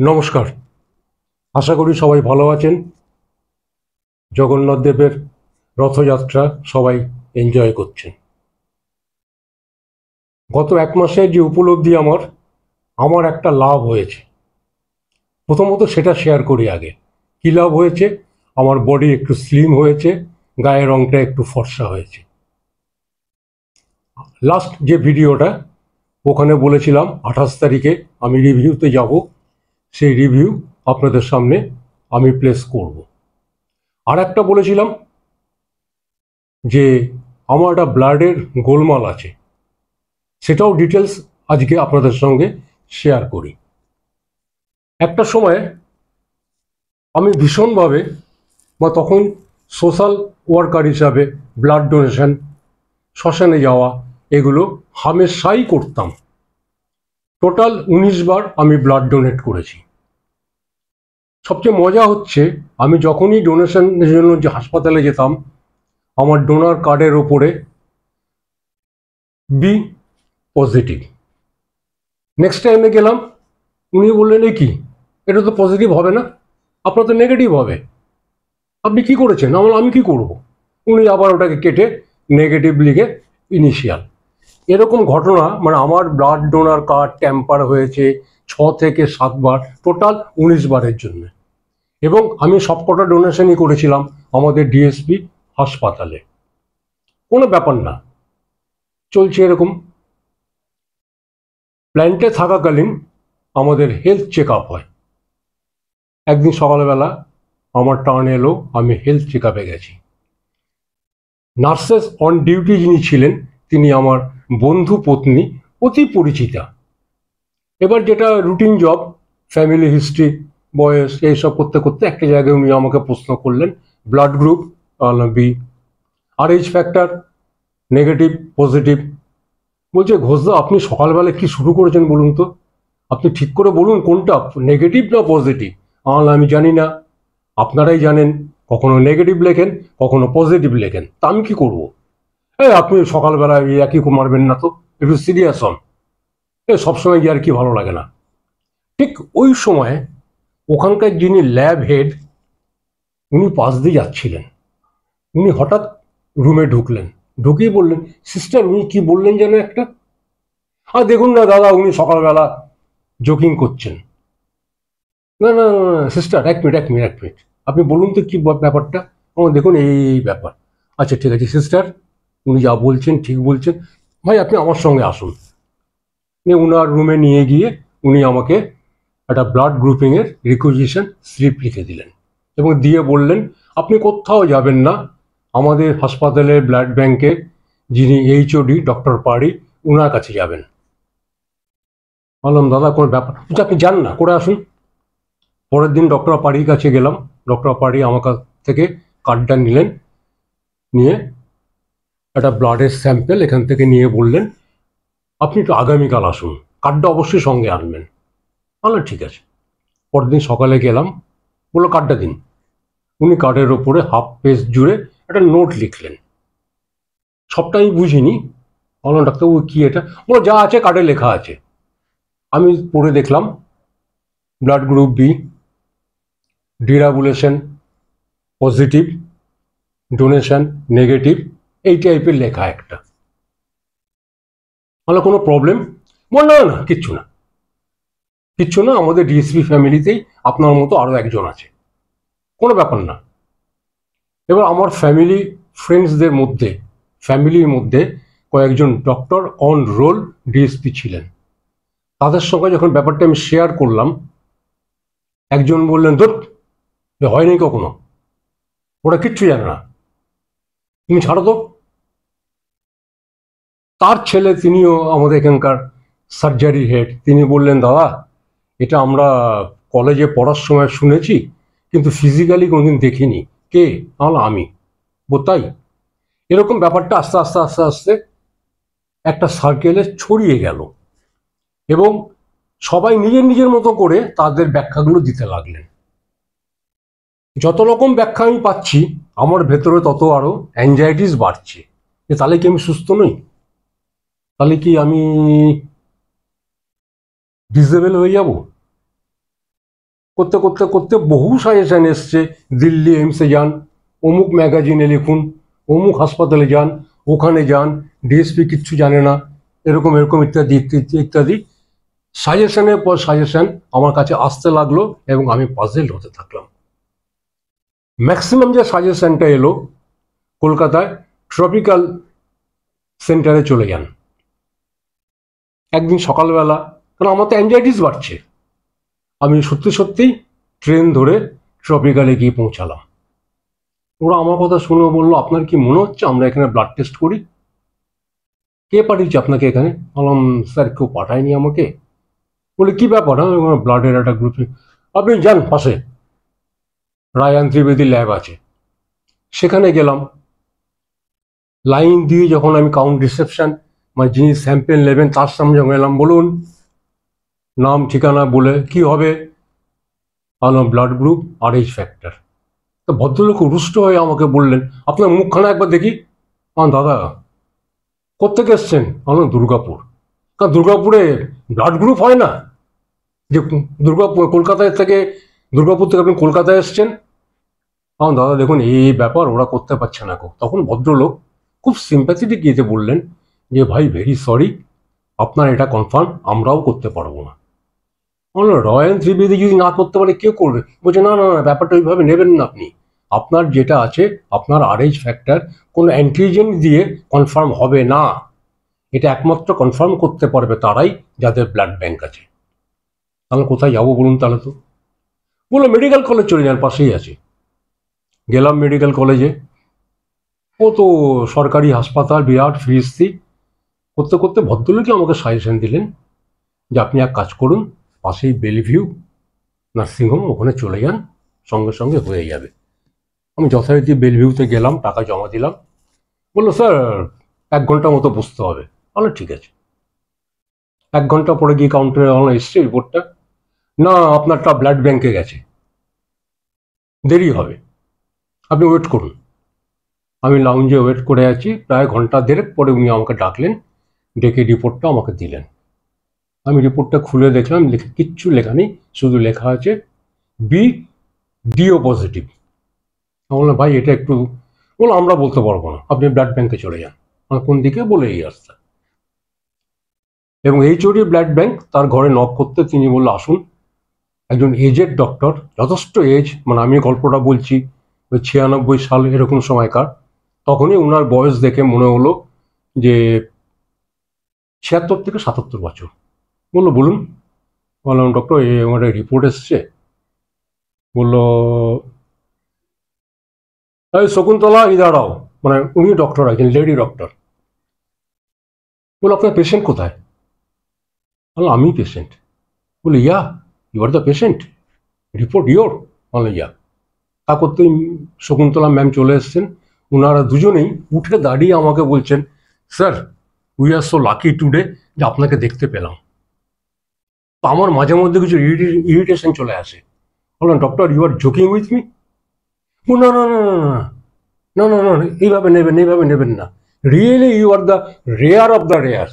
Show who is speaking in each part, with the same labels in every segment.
Speaker 1: নমস্কার। আশা করি সবাই ভালো আছেন। জগন্নাথ দেবের রথযাত্রা সবাই এনজয় করছেন। গত এক মাসের যে উপলব্ধি আমার একটা লাভ হয়েছে। প্রথমত সেটা শেয়ার করি আগে। কী লাভ হয়েছে? আমার বডি একটু স্লিম হয়েছে, গায়ের রংটা একটু ফর্সা হয়েছে। লাস্ট যে ভিডিওটা, ওখানে বলেছিলাম 28 তারিখে আমি রিভিউতে যাব। সেই রিভিউ আপনাদের সামনে আমি প্লেস করব। আর একটা বলেছিলাম যে আমার একটা ব্লাডের গোলমাল আছে, সেটাও ডিটেলস আজকে আপনাদের সঙ্গে শেয়ার করি। একটা সময় আমি ভীষণভাবে তখন সোশ্যাল ওয়ার্কার হিসাবে ব্লাড ডোনেশন, শ্মশানে যাওয়া, এগুলো হামেশাই করতাম। টোটাল 19 বার আমি ব্লাড ডোনেট করেছি। সবচেয়ে মজা হচ্ছে, আমি যখনই ডোনেশনের জন্য যে হাসপাতালে যেতাম, আমার ডোনার কার্ডের ওপরে বি পজিটিভ। নেক্সট টাইমে গেলাম, উনি বললেন এই কি, এটা তো পজিটিভ হবে না, আপনার তো নেগেটিভ হবে, আপনি কি করেছেন? আমি কি করব? উনি আবার ওটাকে কেটে নেগেটিভ লিখে ইনিশিয়াল। এরকম ঘটনা আমার ব্লাড ডোনার কার্ড ট্যাম্পার হয়েছে 6 থেকে 7 বার, টোটাল 19 বারের জন্য। এবং আমি সবকটা ডোনেশনই করেছিলাম আমাদের ডিএসপি হাসপাতালে। কোনো ব্যাপার না, চলছে এরকম। প্ল্যান্টে থাকাকালীন আমাদের হেলথ চেক আপ হয়। একদিন সকালবেলা আমার টার্ন এলো, আমি হেলথ চেক আপে গেছি। নার্সেস অন ডিউটি যিনি ছিলেন, তিনি আমার বন্ধু পত্নী, অতি পরিচিতা। এবার যেটা রুটিন জব, ফ্যামিলি হিস্ট্রি, বয়স, এইসব করতে করতে একটা জায়গায় উনি আমাকে প্রশ্ন করলেন, ব্লাড গ্রুপ বি, আর এইচ ফ্যাক্টর নেগেটিভ পজিটিভ। বলছে, ঘোষদা আপনি সকালবেলা কি শুরু করেছেন বলুন তো, আপনি ঠিক করে বলুন কোনটা নেগেটিভ না পজিটিভ। আমি জানি না, আপনারাই জানেন। কখনো নেগেটিভ লেখেন, কখনো পজিটিভ লেখেন, তা আমি কি করবো? আপনি সকালবেলা একই মারবেন না তো, একটু সিরিয়াস হন। সবসময় গিয়ে আর কি ভালো লাগে না। ঠিক ওই সময় ওখানকার যিনি ল্যাব হেড, উনি পাশ দিয়ে যাচ্ছিলেন। উনি হঠাৎ রুমে ঢুকলেন, ঢুকেই বললেন, সিস্টার উনি কি বললেন যেন একটা। দেখুন না দাদা, উনি সকালবেলা জোকিং করছেন। না না না সিস্টার, এক মিনিট, আপনি বলুন তো কি ব্যাপারটা। দেখুন এই ব্যাপার। আচ্ছা ঠিক আছে সিস্টার, উনি যা বলছেন ঠিক বলছেন, ভাই আপনি আমার সঙ্গে আসুন। উনার রুমে নিয়ে গিয়ে উনি আমাকে একটা ব্লাড গ্রুপিংয়ের রিকুইজিশন স্লিপ লিখে দিলেন এবং দিয়ে বললেন, আপনি কোথাও যাবেন না, আমাদের হাসপাতালের ব্লাড ব্যাংকে যিনি এইচওডি ডক্টর পাড়ি, উনার কাছে যাবেন। বললাম, দাদা কোনো ব্যাপার, আপনি যান না, করে আসুন। পরের দিন ডক্টর পাড়ির কাছে গেলাম। ডক্টর পাড়ি আমার কাছ থেকে কার্ডটা নিলেন, নিয়ে একটা ব্লাডের স্যাম্পেল এখান থেকে নিয়ে বললেন, আপনি একটু আগামীকাল আসুন, কার্ডটা অবশ্যই সঙ্গে আনবেন। বললাম ঠিক আছে। পরের দিন সকালে গেলাম, বললো কার্ডটা দিন। উনি কার্ডের ওপরে হাফ পেজ জুড়ে একটা নোট লিখলেন। সবটা আমি বুঝিনি। বললাম, ডাক্তারবাবু কি এটা? বলো, যা আছে কার্ডে লেখা আছে। আমি পড়ে দেখলাম, ব্লাড গ্রুপ বি, ডিরাবুলেশন পজিটিভ, ডোনেশন নেগেটিভ, এই টাইপের লেখা একটা। বললাম, কোনো প্রবলেম? বল না না কিচ্ছু না, কিচ্ছু না, আমাদের ডিএসপি ফ্যামিলিতেই আপনার মতো আরও একজন আছে, কোনো ব্যাপার না। এবার আমার ফ্যামিলির মধ্যে কয়েকজন ডক্টর অন রোল ডিএসপি ছিলেন। তাদের সঙ্গে যখন ব্যাপারটা আমি শেয়ার করলাম, একজন বললেন, ধুর, হয়নি কখনো, ওরা কিচ্ছু জানে না, তুমি ছাড়ো তো। তার ছেলে, তিনিও আমাদের এখানকার সার্জারি হেড, তিনি বললেন, দাদা এটা আমরা কলেজে পড়ার সময় শুনেছি, কিন্তু ফিজিক্যালি কোনোদিন দেখিনি। কে? আমি। তাই? এরকম ব্যাপারটা আস্তে আস্তে আস্তে আস্তে একটা সার্কেলে ছড়িয়ে গেল এবং সবাই নিজের নিজের মতো করে তাদের ব্যাখ্যাগুলো দিতে লাগলেন। যত রকম ব্যাখ্যা আমি পাচ্ছি, আমার ভেতরে তত আরো অ্যাংজাইটিস বাড়ছে যে তাহলে কি আমি সুস্থ নই? তাহলে কি আমি ডিসেবল হয়ে যাব? করতে করতে করতে বহু সাজেশন এসছে, দিল্লি এইমসে যান, অমুক ম্যাগাজিনে লিখুন, অমুক হাসপাতালে যান, ওখানে যান, ডিএসপি কিচ্ছু জানে না, এরকম এরকম ইত্যাদি ইত্যাদি ইত্যাদি সাজেশনের পর সাজেশন আমার কাছে আসতে লাগলো এবং আমি পাজেল হতে থাকলাম। ম্যাক্সিমাম যে সাজেশনটা এলো, কলকাতায় ট্রপিক্যাল সেন্টারে চলে যান। একদিন সকালবেলা, কারণ আমার তো অ্যাংজাইটিস বাড়ছে, আমি সত্যি সত্যি ট্রেন ধরে ট্রপিক্যালে গিয়ে পৌঁছালাম। ওরা আমার কথা শুনে বললো, আপনার কি মনে হচ্ছে আমরা এখানে ব্লাড টেস্ট করি? কে পাঠিয়েছে আপনাকে এখানে? বললাম, স্যার কেউ পাঠায়নি আমাকে। বলে কি ব্যাপার? ব্লাডের একটা গ্রুপ। আপনি যান, পাশে রায়ান ত্রিবেদী ল্যাব আছে, সেখানে গেলাম। লাইন দিয়ে যখন আমি কাউন্ট রিসেপশন, মানে যিনি স্যাম্পেল নেবেন তার সামনে যখন এলাম, বলুন নাম ঠিকানা বলে, কি হবে? ব্লাড গ্রুপ আর এইচ ফ্যাক্টর। তো ভদ্রলোক রুষ্ট হয়ে আমাকে বললেন, আপনার মুখখানা একবার দেখি। দাদা কোত্থেকে এসছেন? দুর্গাপুর। কারণ দুর্গাপুরে ব্লাড গ্রুপ হয় না, যে দুর্গাপুর কলকাতায় থেকে, দুর্গাপুর থেকে আপনি কলকাতায় এসছেন। দাদা দেখুন এই ব্যাপার, ওরা করতে পারছে না। তখন ভদ্রলোক খুব সিম্প্যাথেটিক ইয়েতে বললেন যে ভাই ভেরি সরি, আপনার এটা কনফার্ম আমরাও করতে পারবো না। রয়্যাল ত্রিবেদী যদি না করতে পারে কে করবে? বলছে না না না, ব্যাপারটা ওইভাবে নেবেন না আপনি। আপনার যেটা আছে, আপনার আরএইচ ফ্যাক্টর কোনো অ্যান্টিজেন দিয়ে কনফার্ম হবে না। এটা একমাত্র কনফার্ম করতে পারবে তারাই যাদের ব্লাড ব্যাংক আছে। তাহলে কোথায় যাবো বলুন? তাহলে তো বললো মেডিকেল কলেজ চলে যান, পাশেই আছে। গেলাম মেডিকেল কলেজে, ও তো সরকারি হাসপাতাল, বিরাট ফিরিস্তি। করতে করতে ভদ্রলোকই আমাকে সাজেশন দিলেন যে আপনি এক কাজ করুন, পাশেই বেলভিউ নার্সিংহোম, ওখানে চলে যান, সঙ্গে সঙ্গে হয়ে যাবে। আমি যথারীতি বেলভিউতে গেলাম, টাকা জমা দিলাম। বললো স্যার 1 ঘন্টা মতো বসতে হবে। ঠিক আছে। 1 ঘন্টা পরে গিয়ে কাউন্টারে এসছে রিপোর্টটা, না আপনারটা ব্লাড ব্যাংকে গেছে, দেরি হবে, আপনি ওয়েট করুন। আমি লাউঞ্জে ওয়েট করে আছি, প্রায় ঘন্টা দেড়েক পরে উনি আমাকে ডাকলেন, ডেকে রিপোর্টটা আমাকে দিলেন। আমি রিপোর্টটা খুলে দেখলাম, কিচ্ছু লেখা নেই, শুধু লেখা আছে বি ডিও পজিটিভ। বললাম ভাই এটা একটু, বলো আমরা বলতে পারবো না, আপনি ব্লাড ব্যাংকে চলে যান। কোন দিকে? বলে এই রাস্তা। এবং এইচওডি ব্লাড ব্যাংক, তার ঘরে নক করতে তিনি বললো আসুন। একজন এজেড ডক্টর, যথেষ্ট এজ, মানে আমি গল্পটা বলছি ওই 96 সাল এরকম সময়কার। তখনই ওনার বয়স দেখে মনে হলো যে 76 থেকে 77 বছর। বললো বলুন। বললাম ডক্টর আমার রিপোর্ট এসছে। বললো এই শকুন্তলা দাঁড়াও, মানে উনি ডক্টর আছেন, লেডি ডক্টর। বললো আপনার পেশেন্ট কোথায়? বললাম আমি পেশেন্ট। বলে yeah you are the patient, report your? বললো ইয়া। তা করতেই শকুন্তলা ম্যাম চলে এসছেন। ওনারা দুজনেই উঠে দাঁড়িয়ে আমাকে বলছেন, sir we are so lucky today যে আপনাকে দেখতে পেলাম। তো আমার মাঝে মধ্যে কিছু ইরিটেশন চলে আসে। বললাম doctor you are joking with me? না না না না না না না, এইভাবে নেবেন, এইভাবে নেবেন না। Really you are the rare of the rare.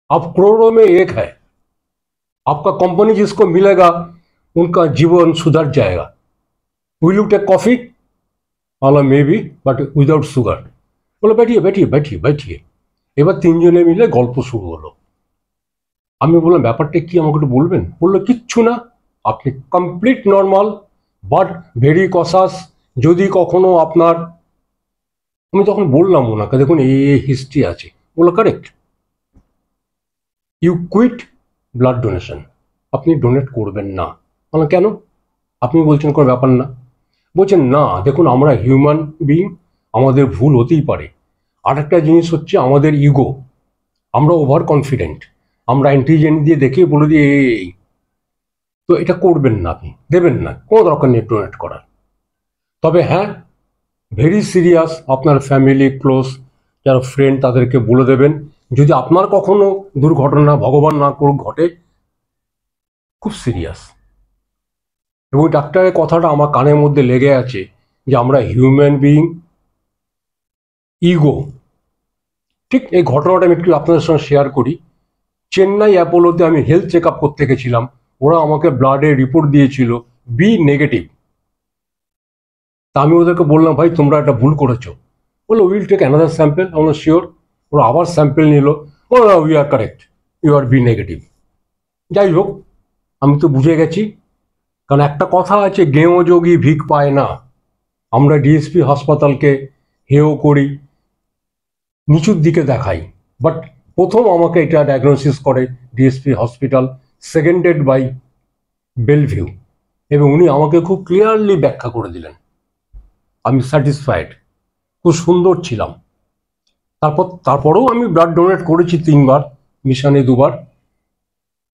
Speaker 1: आप करोड़ों में एक है। आपका कंपनी जिसको मिलेगा उनका जीवन सुधर जाएगा। Will you take coffee? बोला maybe but without sugar. बोलो बैठिए बैठिए बैठिए बैठिए। এবার তিনজনে মিলে গল্প শুরু হলো। আমি বললাম ব্যাপারটা কি, আমাকে একটু বলবেন? বললো কিচ্ছু না, আপনি complete normal but very cautious, যদি কখনো আপনার। আমি তখন বললাম ওনাকে দেখুন এই হিস্ট্রি আছে। বললো correct, you quit blood donation, আপনি ডোনেট করবেন না। বললাম কেন? আপনি বলছেন কোনো ব্যাপার না। বলছেন না দেখুন আমরা হিউম্যান বিইং, আমাদের ভুল হতেই পারে। আর একটা জিনিস হচ্ছে আমাদের ইগো, আমরা ওভার কনফিডেন্ট, আমরা অ্যান্টিজেন দিয়ে দেখে বলে দিই এই। তো এটা করবেন না, আপনি দেবেন না, কোনো দরকার নেই ডোনেট করার। তবে হ্যাঁ ভেরি সিরিয়াস, আপনার ফ্যামিলি ক্লোজ যারা ফ্রেন্ড তাদেরকে বলে দেবেন, যদি আপনার কখনো দুর্ঘটনা ভগবান না করুক ঘটে, খুব সিরিয়াস। এবং ডাক্তারের কথাটা আমার কানের মধ্যে লেগে আছে যে আমরা হিউম্যান বিইং, ইগো। ঠিক এই ঘটনাটা আমি একটু আপনাদের সঙ্গে শেয়ার করি। চেন্নাই অ্যাপোলোতে আমি হেলথ চেক আপ করতে গেছিলাম ওরা আমাকে ব্লাডের রিপোর্ট দিয়েছিল বি নেগেটিভ। তা আমি ওদেরকে বললাম, ভাই তোমরা একটা ভুল করেছো। বললো উইল টেক অ্যানাদার স্যাম্পল। আমরা শিওর। ওরা আবার স্যাম্পল নিল, বললো we are correct, you are B negative. যাই হোক, আমি তো বুঝে গেছি, কারণ একটা কথা আছে, গেঁয়ো যোগী ভিক পায় না। আমরা ডিএসপি হাসপাতালকে হেয় করি, নিচুর দিকে দেখাই, বাট প্রথম আমাকে এটা ডায়াগনোসিস করে ডিএসপি হসপিটাল, সেকেন্ডেড বাই বেলভিউ, এবং উনি আমাকে খুব ক্লিয়ারলি ব্যাখ্যা করে দিলেন। আমি স্যাটিসফাইড, খুব সুন্দর ছিলাম। তারপরেও আমি ব্লাড ডোনেট করেছি 3বার, মিশনে 2বার,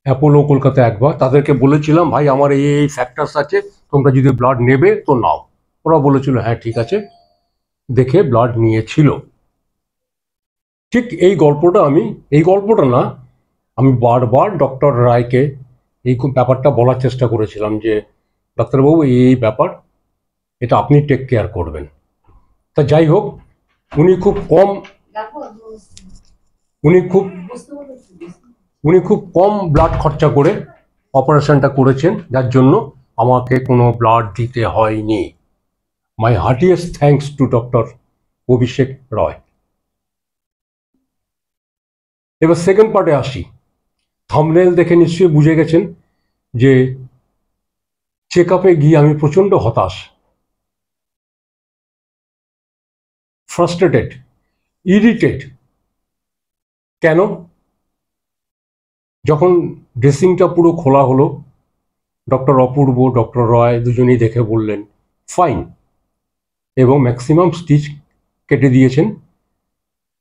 Speaker 1: অ্যাপোলো কলকাতা 1বার। তাদেরকে বলেছিলাম, ভাই আমার এই ফ্যাক্টরস আছে, তোমরা যদি ব্লাড নেবে তো নাও। ওরা বলেছিল হ্যাঁ ঠিক আছে, দেখে ব্লাড নিয়েছিল। ঠিক এই গল্পটা না, আমি বারবার ডক্টর রায়কে এই ব্যাপারটা বলার চেষ্টা করেছিলাম যে ডাক্তারবাবু এই ব্যাপার, এটা আপনি টেক কেয়ার করবেন। তা যাই হোক, উনি খুব কম ব্লাড খরচা করে অপারেশনটা করেছেন, যার জন্য আমাকে কোনো ব্লাড দিতে হয়নি। মাই হার্টিয়েস্ট থ্যাঙ্কস টু ডক্টর অভিষেক রয়। এবার সেকেন্ড পার্টে আসি। থাম্বনেল দেখে নিশ্চয়ই বুঝে গেছেন যে চেক আপে গিয়ে আমি প্রচণ্ড হতাশ, ফ্রাস্ট্রেটেড, ইরিটেড। কেন? যখন ড্রেসিংটা পুরো খোলা হলো, ডক্টর অপূর্ব, ডক্টর রয় দুজনেই দেখে বললেন ফাইন, এবং ম্যাক্সিমাম স্টিচ কেটে দিয়েছেন,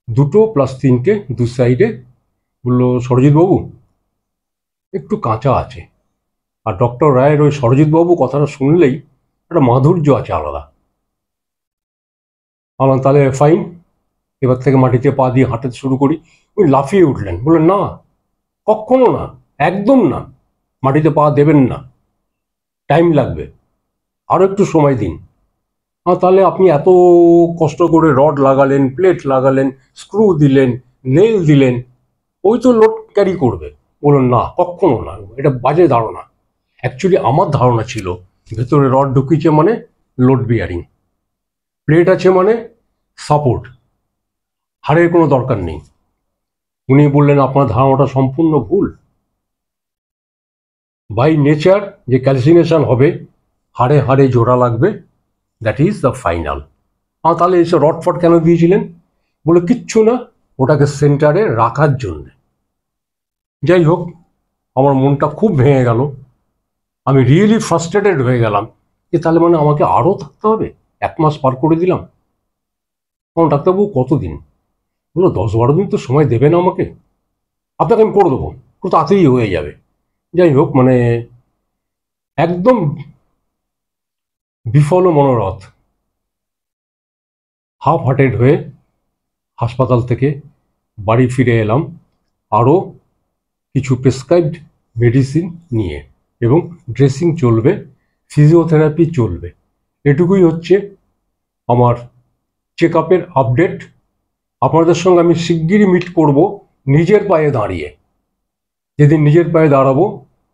Speaker 1: 2 + 3 দু সাইডে। বললো সরজিৎবাবু একটু কাঁচা আছে। আর ডক্টর রায়ের ওই সরজিৎবাবু কথাটা শুনলেই একটা মাধুর্য আছে আলাদা। বললাম তাহলে ফাইন, এবার থেকে মাটিতে পা দিয়ে হাঁটাতে শুরু করি। উনি লাফিয়ে উঠলেন, বললেন না, কখনো না, একদম না, মাটিতে পা দেবেন না, টাইম লাগবে, আরও একটু সময় দিন। তাহলে আপনি এত কষ্ট করে রড লাগালেন, প্লেট লাগালেন, স্ক্রু দিলেন, নেল দিলেন, ওই তো লোড ক্যারি করবে। বললেন না, কখনো না, এটা বাজে ধারণা। অ্যাকচুয়ালি আমার ধারণা ছিল ভেতরে রড ঢুকিয়েছে মানে লোড বিয়ারিং, প্লেট আছে মানে সাপোর্ট, হাড়ের কোনো দরকার নেই। উনি বললেন আপনার ধারণাটা সম্পূর্ণ ভুল। বাই নেচার যে ক্যালসিনেশন হবে, হাড়ে হাড়ে জোড়া লাগবে, দ্যাট ইজ দ্য ফাইনাল। তাহলে এসে রড ফট কেন দিয়েছিলেন? বলে কিচ্ছু না, ওটাকে সেন্টারে রাখার জন্য। যাই হোক, আমার মনটা খুব ভেঙে গেল, আমি রিয়েলি ফ্রাস্ট্রেটেড হয়ে গেলাম যে তাহলে মানে আমাকে আরও থাকতে হবে। 1 মাস পার করে দিলাম। ডাক্তারবাবু কতদিন? বললো 10-12 দিন তো সময় দেবে না আমাকে? আপনাকে আমি করে দেবো, খুব তাড়াতাড়ি হয়ে যাবে। যাই হোক, মানে একদম বিফল মনোরথ, হাফ হার্টেড হয়ে হাসপাতাল থেকে বাড়ি ফিরে এলাম আরও কিছু প্রেসক্রাইবড মেডিসিন নিয়ে, এবং ড্রেসিং চলবে, ফিজিওথেরাপি চলবে। এটুকুই হচ্ছে আমার চেক আপের আপডেট। আপনাদের সঙ্গে আমি শিগগিরই মিট করব নিজের পায়ে দাঁড়িয়ে। যেদিন নিজের পায়ে দাঁড়াবো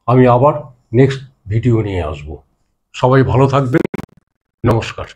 Speaker 1: আমি আবার নেক্সট ভিডিও নিয়ে আসব। সবাই ভালো থাকবেন, নমস্কার।